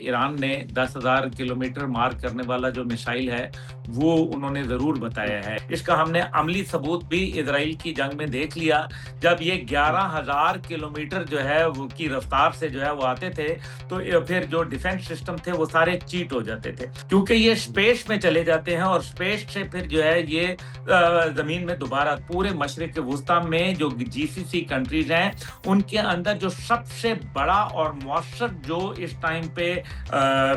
Iran ने 10,000 kilometre मार करने वाला जो मिसाइल है, वो उन्होंने ज़रूर बताया है। इसका हमने अमली सबूत भी इज़राइल की जंग में देख लिया, जब ये 11,000 किलोमीटर जो है वो की रफ़्तार से जो है वो आते थे, तो फिर जो डिफेंस सिस्टम थे वो सारे चीट हो जाते थे। क्योंकि ये स्पेस में चले जाते हैं और स्पेस से फिर जो है ये ज़मीन में दोबारा पूरे मशरिक़ वुस्ता में जो जीसीसी कंट्रीज़ हैं, उनके अंदर जो सबसे बड़ा और मौसर जो इस टाइम पे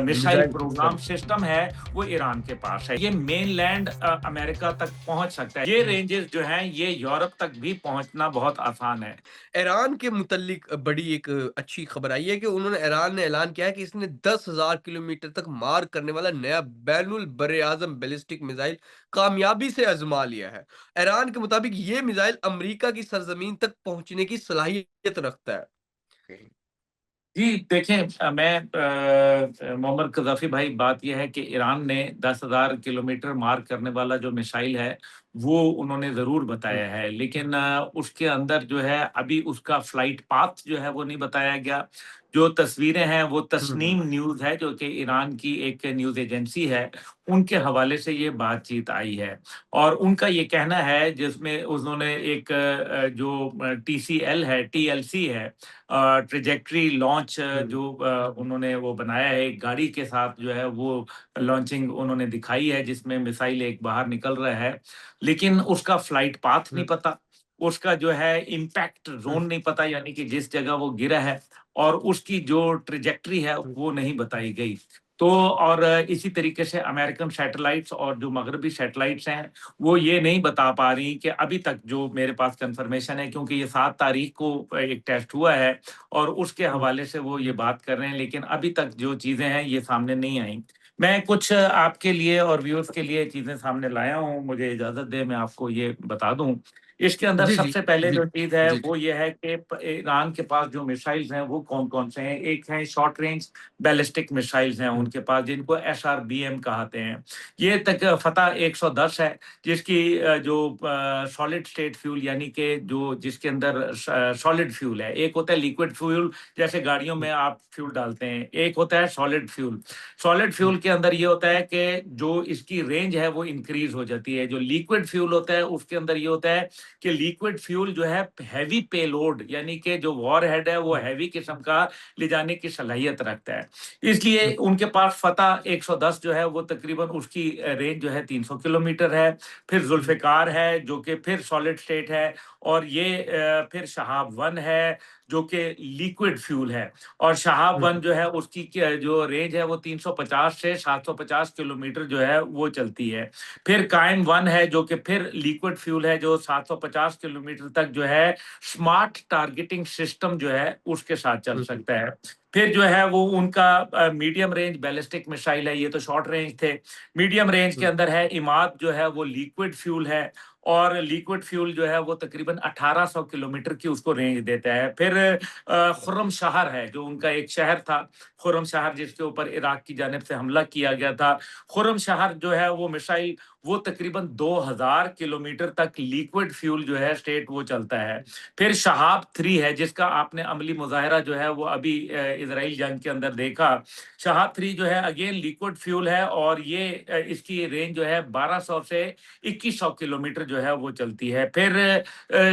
missile missile program system. System है, वो ईरान के पास है। ये मेनलैंड अमेरिका तक पहुँच सकता है। ये रेंजेस जो हैं, ये यूरोप तक भी पहुँचना बहुत आसान है। ईरान के मुतल्लिक बड़ी एक अच्छी खबर आई है कि ईरान ने ऐलान किया है कि इसने 10,000 किलोमीटर तक मार करने वाला नया बैनुल बर-ए-आज़म बैलिस्टिक मिसाइल कामयाबी से आज़मा लिया है। ईरान के मुताबिक ये मिसाइल अमेरिका की सरजमीन तक पहुंचने की सलाहियत रखता है। जी, देखें मैं मोहम्मद कज़ाफ़ी भाई बात ये है कि ईरान ने 10,000 किलोमीटर मार करने वाला जो मिसाइल है, वो उन्होंने ज़रूर हुँ, बताया है। लेकिन उसके अंदर जो है अभी उसका फ्लाइट पाथ जो है वो नहीं बताया गया। जो तस्वीरें हैं वो हुँ, हुँ, तस्नीम न्यूज़ है जो कि ईरान की एक न्यूज़ एजेंसी है, उनके हवाले से ये बातचीत आई है। और उनका ये कहना है जिसमें उन्होंने एक जो टीसीएल है, टीएलसी है ट्रैजेक्टरी लॉन्च हुँ, जो उन्होंने वो बनाया है एक गाड़ी के साथ जो है वो लॉन्चिंग उन्होंने दिखाई है जिसमें मिसाइल एक बाहर निकल रहा है। लेकिन उसका फ्लाइट पाथ नहीं हुँ, पता, उसका जो है इम्पैक्ट हुँ, ज़ोन नहीं पता यानी कि जिस जगह वो गिरा है और उसकी जो ट्रैजेक्टरी है हुँ, वो नहीं बताई गई। तो और इसी तरीके से अमेरिकन सैटेलाइट्स और जो मगरबी सैटेलाइट्स हैं, वो ये नहीं बता पा रही कि अभी तक जो मेरे पास कन्फर्मेशन है क्योंकि ये 7 तारीख को एक टेस्ट हुआ है और उसके हुँ, हवाले से वो ये बात कर रहे हैं, लेकिन अभी तक जो चीज़ें हैं, ये सामने नहीं आई। मैं कुछ आपके लिए और व्यूअर्स के लिए चीज़ें सामने लाया हूँ, मुझे इजाज़त दें मैं आपको ये बता दूँ। इसके अंदर जी, जी, सबसे पहले जी, जो चीज़ है, जी, जी, वो ये है कि ईरान के पास जो मिसाइल्स हैं, वो कौन-कौन से हैं। एक हैं शॉर्ट रेंज बैलिस्टिक मिसाइल्स हैं हुँ, उनके पास, जिनको एसआरबीएम कहते हैं। ये तक फ़तह 110 है, जिसकी जो सॉलिड स्टेट फ्यूल यानी कि जो जिसके अंदर सॉलिड फ्यूल है। एक होता है लिक्विड फ्यूल, जैसे गाड़ियों हुँ, में आप फ्यूल डालते हैं। एक होता है सॉलिड फ्यूल। सॉलिड हुँ, फ्यूल के अंदर ये होता है कि जो इसकी रेंज है, वो इंक्रीज़ हो जाती है। जो लिक्विड फ्यूल होता है, उसके अंदर ये होता है कि लिक्विड फ्यूल जो है हैवी पेलोड यानी कि जो वॉरहेड है वो हुँ, हैवी किस्म का ले जाने की सलाहियत रखता है। इसलिए हुँ, उनके पास फ़तह 110 जो है वो तकरीबन उसकी रेंज जो है 300 किलोमीटर है। फिर हुँ, ज़ुल्फ़िकार है जो कि फिर सॉलिड स्टेट है और ये फिर शहाब-1 है जो कि लिक्विड फ्यूल है और हुँ, शहाब-1 जो है उसकी जो रेंज है वो 350 से 750 किलोमीटर जो है वो चलती है। फिर कायम-1 है जो कि फिर लिक्विड फ्यूल है जो 750 किलोमीटर तक जो है स्मार्ट टारगेटिंग सिस्टम जो है उसके साथ चल हुँ, हुँ, सकता है। फिर जो है वो उनका मीडियम रेंज बैलिस्टिक मिसाइल है, ये तो शॉर्ट रेंज थे। मीडियम रेंज के हुँ, अंदर है इमाद जो है वो लिक्विड फ्यूल है और लिक्विड फ्यूल जो है वो तकरीबन 1800 किलोमीटर की उसको रेंज देता है। फिर खुर्रम शहर है जो उनका एक शहर था, खुर्रम शहर जिसके ऊपर इराक की जानिब से हमला किया गया था। खुर्रम शहर जो है वो मिसाइल वो तकरीबन 2000 किलोमीटर तक लिक्विड फ्यूल जो है स्टेट वो चलता है। फिर शहाब-3 है जिसका आपने अमली मुज़ाहिरा जो है वो अभी इज़राइल जंग के अंदर देखा। शहाब-3 जो है अगेन लिक्विड फ्यूल है और ये इसकी रेंज जो है 1200 से 2100 किलोमीटर जो है वो चलती है। फिर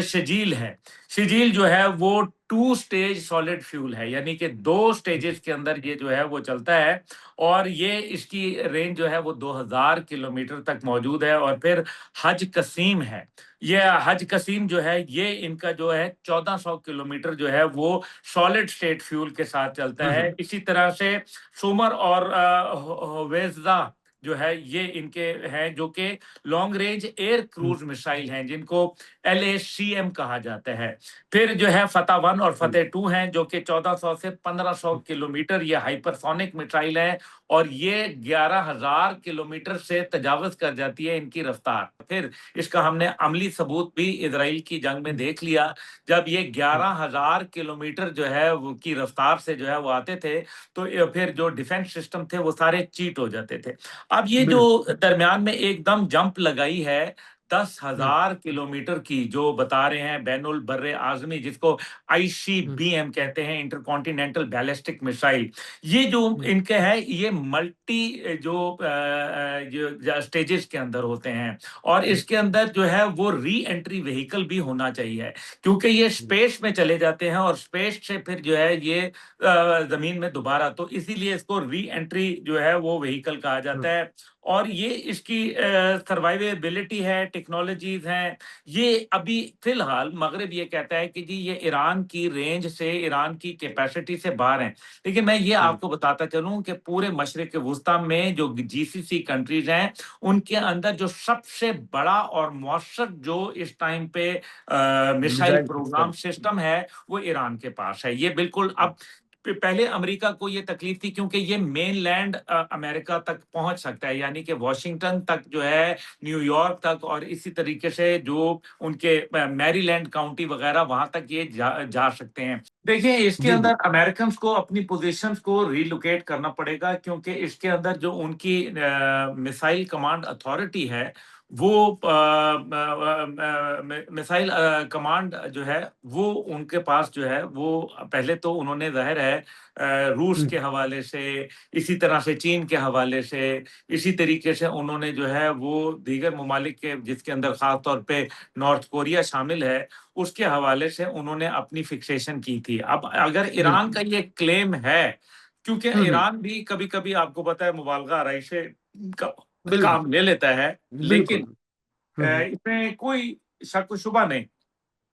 शजील है। शजील जो है वो 2 स्टेज सॉलिड फ्यूल है यानी कि 2 स्टेजेस के अंदर ये जो है वो चलता है और ये इसकी रेंज जो है वो 2000 किलोमीटर तक मौजूद है और फिर हज कसीम है। ये हज कसीम जो है ये इनका जो है 1400 किलोमीटर जो है वो सॉलिड स्टेट फ्यूल के साथ चलता हुँ, है। हुँ, इसी तरह से सुमर और होवेज़ा जो है ये इनके हैं जो कि लॉन्ग रेंज एयर हुँ, क्रूज़ मिसाइल हैं जिनको एलएसीएम कहा जाता है। फिर जो है फ़तह-1 और हुँ, फ़तह-2 हैं जो कि 1400 से 1500 हुँ, किलोमीटर ये हाइपरसोनिक मिसाइल है और ये 11,000 किलोमीटर से तजावज़ कर जाती है इनकी रफ़्तार। फिर इसका हमने अमली सबूत भी इज़राइल की जंग में हुँ, देख लिया, जब ये हुँ, 11,000 किलोमीटर जो है वो की रफ़्तार से जो है वो आते थे, तो फिर जो डिफेंस सिस्टम थे वो सारे चीट हो जाते थे। अब ये जो बिल्कुल। दरमियान में एकदम जंप लगाई है हुँ, 10,000 किलोमीटर की जो बता रहे हैं बैनुल बर्रे आज़मी जिसको हुँ, आईसीबीएम कहते हैं इंटरकॉन्टिनेंटल बैलिस्टिक मिसाइल। ये जो हुँ, इनके है ये मल्टी जो स्टेजेस के अंदर होते हैं और हुँ, इसके अंदर जो है वो री एंट्री व्हीकल भी होना चाहिए क्योंकि ये हुँ, स्पेस में चले जाते हैं और स्पेस से फिर जो है ये जमीन में दोबारा तो इसीलिए इसको री एंट्री जो है वो व्हीकल कहा हुँ, जाता है और ये इसकी सर्वाइवेबिलिटी है टेक्नोलॉजीज हैं ये अभी फिलहाल मगरिब ये कहता है कि जी ये ईरान की रेंज से ईरान की कैपेसिटी से बाहर हैं लेकिन मैं ये हुँ, आपको बताता चलूं कि पूरे मशरिक वुस्ता में जो जीसीसी कंट्रीज हैं उनके अंदर जो सबसे बड़ा और मौसर जो इस टाइम पे missile missile program system. System है वो ईरान के पास है ये बिल्कुल हुँ, अब पहले अमेरिका को ये तकलीफ थी क्योंकि ये मेनलैंड अमेरिका तक पहुंच सकता है यानी कि वॉशिंगटन तक जो है न्यूयॉर्क तक और इसी तरीके से जो उनके मैरीलैंड काउंटी वगैरह वहां तक ये जा सकते हैं देखिए इसके जी, अंदर जी। अमेरिकन को अपनी पोजीशंस को रिलोकेट करना पड़ेगा क्योंकि इसके अंदर जो उनकी मिसाइल कमांड अथॉरिटी है वो मिसाइल कमांड जो है वो उनके पास जो है वो पहले तो उन्होंने ज़ाहिर है रूस हुँ, के हवाले से इसी तरह से चीन के हवाले से इसी तरीके से उन्होंने जो है वो दीगर ममालिक के जिसके अंदर ख़ास तौर पे नॉर्थ कोरिया शामिल है, उसके हवाले से उन्होंने अपनी फिक्सेशन की थी। अब अगर ईरान का बिल्कुल। ये क्लेम है, क्योंकि हुँ, हुँ, ईरान भी कभी-कभी आपको पता है मुबालगा आराई से का बिल्कुल, काम ले लेता है, लेकिन बिल्कुल। हुँ, हुँ, इसमें कोई शक-व-शुबा नहीं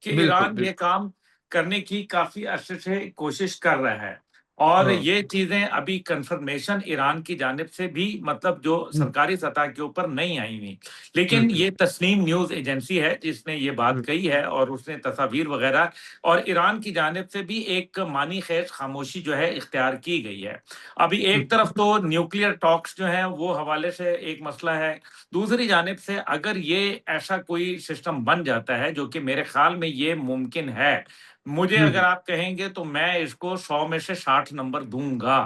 कि बिल्कुल, ईरान ये बिल्कुल। काम करने की काफ़ी अरसे से कोशिश कर रहा है और हाँ। ये चीज़ें अभी कन्फर्मेशन ईरान की जानिब से भी मतलब जो हुँ, सरकारी सतह के ऊपर नहीं आई हुई। हुँ, लेकिन हुँ, ये तस्नीम न्यूज़ एजेंसी है जिसने ये बात हुँ, कही है और उसने तस्वीर वग़ैरह और ईरान की जानिब से भी एक मानी ख़ेज़ ख़ामोशी जो है इख्तियार की गई है। अभी हुँ, एक तरफ तो न्यूक्लियर टॉक्स जो हैं वो हवाले से एक मसला है, दूसरी जानिब से अगर ये ऐसा कोई सिस्टम बन जाता है जो कि मेरे ख़्याल में ये मुमकिन है, मुझे हुँ, अगर हुँ, आप कहेंगे तो मैं इसको 100 में से 60 नंबर दूँगा,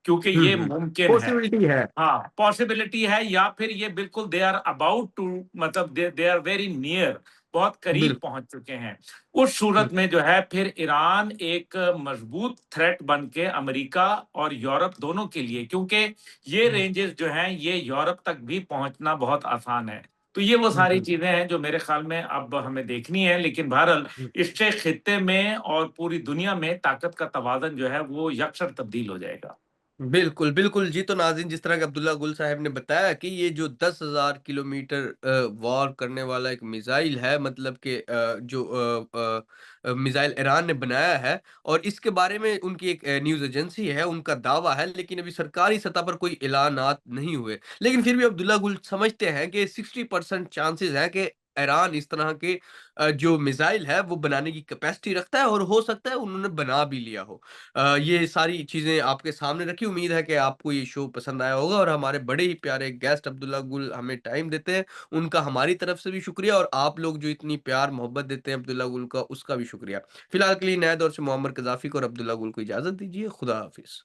क्योंकि हुँ, ये हुँ। मुमकिन है। पॉसिबिलिटी है। हाँ, पॉसिबिलिटी है या फिर ये बिल्कुल दे आर अबाउट टू मतलब दे दे आर वेरी नियर बहुत करीब बिल्कुल। पहुँच चुके हैं। उस हुँ, सूरत में जो है फिर ईरान एक मज़बूत थ्रेट बन के अमेरिका और यूरोप दोनों के लिए क्योंकि ये हुँ, रेंजेस जो हैं ये यूरोप तक भी पहुँचना बहुत आसान है। तो ये वो हुँ, सारी हुँ, चीज़ें हैं जो मेरे ख़्याल में अब हमें देखनी है लेकिन बहरहाल हुँ। इससे खित्ते में और पूरी दुनिया में ताकत का तवाज़न जो है वो यकसर तब्दील हो जाएगा। बिल्कुल, बिल्कुल। जी, तो नाज़रीन जिस तरह के अब्दुल्ला गुल साहब ने बताया कि ये जो 10,000 किलोमीटर वार करने वाला एक मिसाइल है मतलब कि जो मिसाइल ईरान ने बनाया है और इसके बारे में उनकी एक न्यूज़ एजेंसी है, उनका दावा है लेकिन अभी सरकारी सतह पर कोई ऐलानात नहीं हुए। लेकिन फिर भी अब्दुल्ला गुल समझते हैं कि 60% चांसेज़ हैं कि ईरान इस तरह के जो मिसाइल है वो बनाने की कैपेसिटी रखता है और हो सकता है उन्होंने बना भी लिया हो। ये सारी चीज़ें आपके सामने रखी। उम्मीद है कि आपको ये शो पसंद आया होगा और हमारे बड़े ही प्यारे गेस्ट अब्दुल्ला गुल हमें टाइम देते हैं। उनका हमारी तरफ से भी शुक्रिया और आप लोग जो इतनी प्यार मोहब्बत देते हैं अब्दुल्ला गुल का, उसका भी शुक्रिया। फिलहाल के लिए नए दौर से मोहम्मद कज़ाफ़ी को और अब्दुल्ला गुल को इजाज़त दीजिए। खुदा हाफ़िज़।